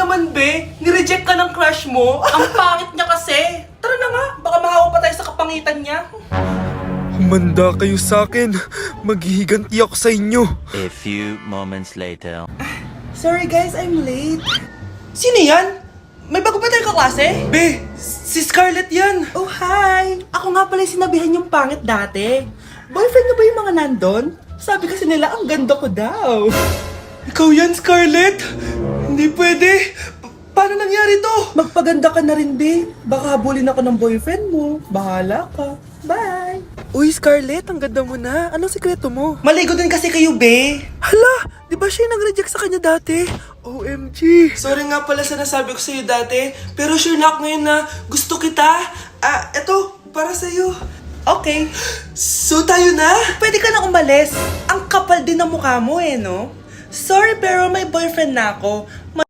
naman, be? Nireject ka ng crush mo? Ang pangit niya kasi. Tara na nga, baka mahawa pa tayo sa kapangitan niya. Humanda kayo sa akin. Maghihiganti ako sa inyo. A few moments later. Sorry guys, I'm late. Sino yan? May bago ba tayong kaklase? Be, si Scarlett yan. Oh, hi. Ako nga pala yung sinabihan yung pangit dati. Boyfriend na ba yung mga nandun? Sabi kasi nila, ang ganda ko daw. Ikaw yan, Scarlett? Hindi pwede. Paano nangyari to? Magpaganda ka na rin, be. Baka habulin ako ng boyfriend mo. Bahala ka. Bye. Uy, Scarlett, ang ganda mo na. Anong sikreto mo? Maligo din kasi kayo, be. Hala, di ba siya yung nag-reject sa kanya dati? OMG. Sorry nga pala sa nasabi ko sa'yo dati, pero sure na ako ngayon na gusto kita. Eto, para sa'yo. Okay. So tayo na? Pwede ka na umalis. Ang kapal din ng mukha mo no? Sorry pero may boyfriend na ako.